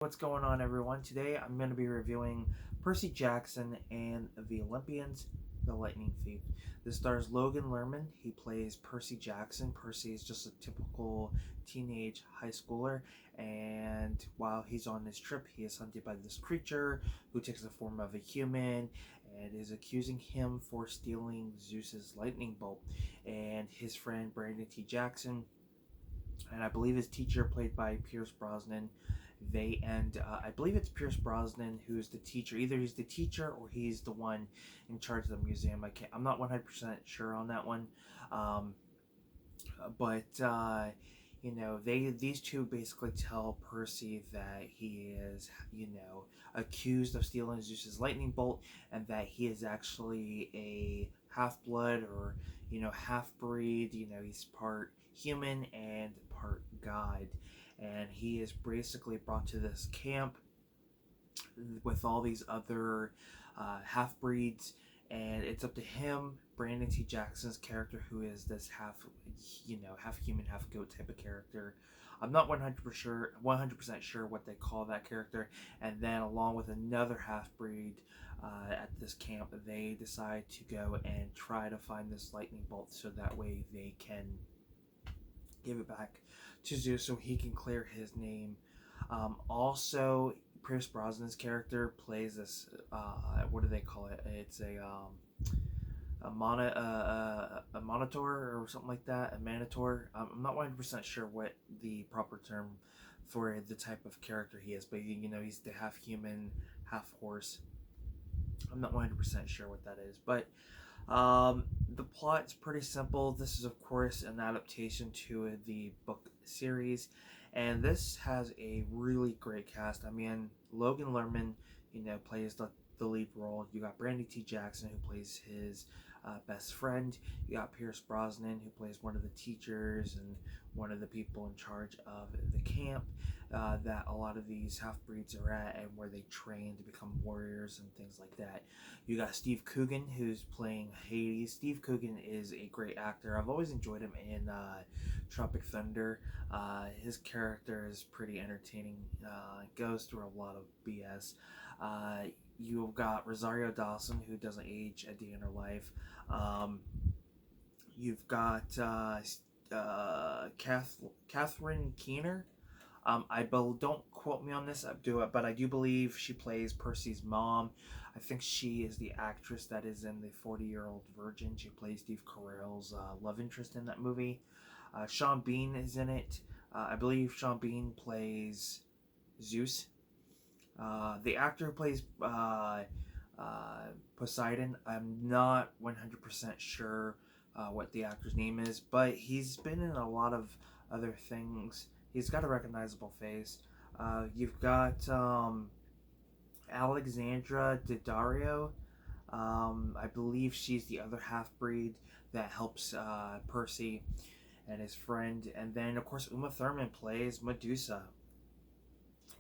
What's going on, everyone? Today I'm going to be reviewing Percy Jackson and the Olympians, The Lightning Thief. This stars Logan Lerman. He plays Percy Jackson. Percy is just a typical teenage high schooler, and while he's on his trip, he is hunted by this creature who takes the form of a human and is accusing him for stealing Zeus's lightning bolt. And his friend Brandon T. Jackson, and I believe his teacher, played by Pierce Brosnan, I believe it's Pierce Brosnan who's the teacher. Either he's the teacher or he's the one in charge of the museum. I'm not 100% sure on that one. Um, but these two basically tell Percy that he is accused of stealing Zeus's lightning bolt, and that he is actually a half blood, or half breed. He's part human and part god, and he is basically brought to this camp with all these other half breeds, and it's up to him, Brandon T. Jackson's character, who is this half human, half goat type of character. I'm not 100% sure what they call that character. And then, along with another half breed at this camp, they decide to go and try to find this lightning bolt, so that way they can give it back to Zeus, so he can clear his name. Also, Pierce Brosnan's character plays this. What do they call it? It's a monitor or something like that. A manitor. I'm not 100% sure what the proper term for the type of character he is, but he's the half human, half horse. I'm not 100% sure what that is, but the plot's pretty simple. This is, of course, an adaptation to the book series, and this has a really great cast. I mean, Logan Lerman, plays the lead role. You got Brandy T. Jackson, who plays his best friend. You got Pierce Brosnan, who plays one of the teachers and one of the people in charge of the camp that a lot of these half-breeds are at, and where they train to become warriors and things like that. You got Steve Coogan, who's playing Hades. Steve Coogan is a great actor. I've always enjoyed him in Tropic Thunder. His character is pretty entertaining. Goes through a lot of BS. You've got Rosario Dawson, who doesn't age a day in her life. You've got Catherine Keener. Don't quote me on this, but I do believe she plays Percy's mom. I think she is the actress that is in the 40-Year-Old Virgin. She plays Steve Carell's love interest in that movie. Sean Bean is in it. I believe Sean Bean plays Zeus. The actor who plays Poseidon, I'm not 100% sure what the actor's name is, but he's been in a lot of other things. He's got a recognizable face. You've got Alexandra Daddario. I believe she's the other half breed that helps Percy and his friend. And then, of course, Uma Thurman plays Medusa.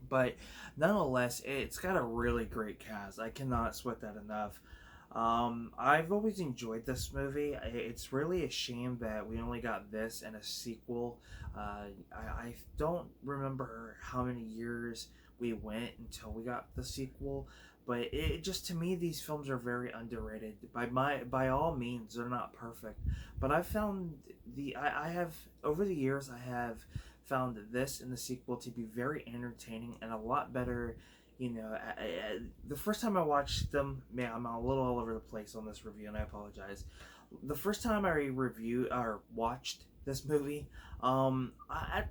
But nonetheless, it's got a really great cast. I cannot sweat that enough. I've always enjoyed this movie. It's really a shame that we only got this and a sequel. I don't remember how many years we went until we got the sequel, but it just, to me, these films are very underrated. By all means, they're not perfect, but I found I have, over the years, I have found this and the sequel to be very entertaining and a lot better. The first time I watched them, man, I'm a little all over the place on this review, and I apologize. The first time I reviewed or watched this movie, I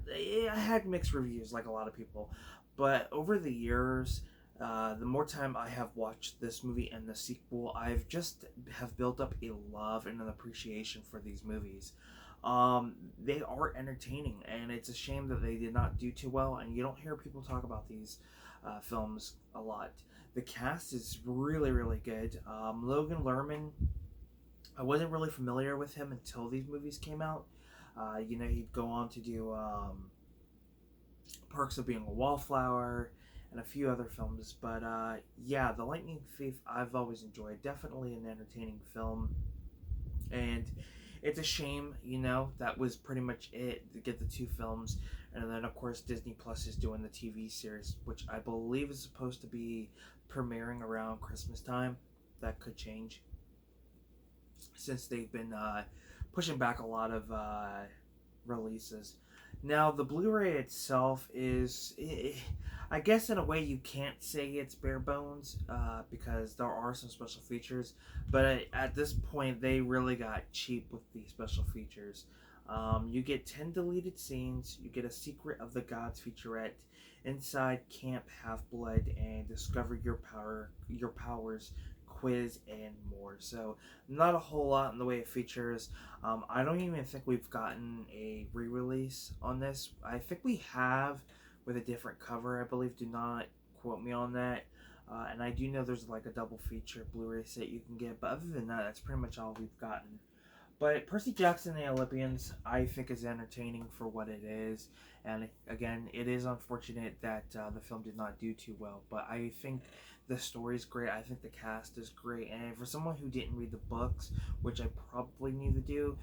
had mixed reviews, like a lot of people. But over the years, the more time I have watched this movie and the sequel, I've just have built up a love and an appreciation for these movies. They are entertaining, and it's a shame that they did not do too well, and you don't hear people talk about these films a lot. The cast is really, really good. Logan Lerman, I wasn't really familiar with him until these movies came out. He'd go on to do Perks of Being a Wallflower and a few other films. But yeah, The Lightning Thief, I've always enjoyed. Definitely an entertaining film. And it's a shame, you know, that was pretty much it to get the two films. And then, of course, Disney Plus is doing the TV series, which I believe is supposed to be premiering around Christmas time. That could change since they've been pushing back a lot of releases. Now, the Blu-ray itself is, I guess, in a way, you can't say it's bare bones because there are some special features. But at this point, they really got cheap with the special features. You get 10 deleted scenes. You get a Secret of the Gods featurette, Inside Camp Half Blood, and Discover Your Powers quiz, and more. So not a whole lot in the way of features. I don't even think we've gotten a re-release on this. I think we have with a different cover, I believe. Do not quote me on that. And I do know there's like a double feature Blu-ray set you can get, but other than that, that's pretty much all we've gotten. But Percy Jackson and the Olympians, I think, is entertaining for what it is. And again, it is unfortunate that the film did not do too well. But I think the story is great. I think the cast is great. And for someone who didn't read the books, which I probably need to do,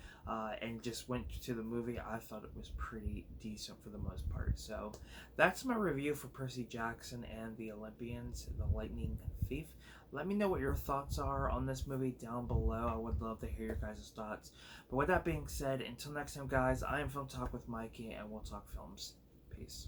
and just went to the movie, I thought it was pretty decent for the most part. So that's my review for Percy Jackson and the Olympians, The Lightning Thief. Let me know what your thoughts are on this movie down below. I would love to hear your guys' thoughts. But with that being said, until next time, guys, I am Film Talk with Mikey, and we'll talk films. Peace.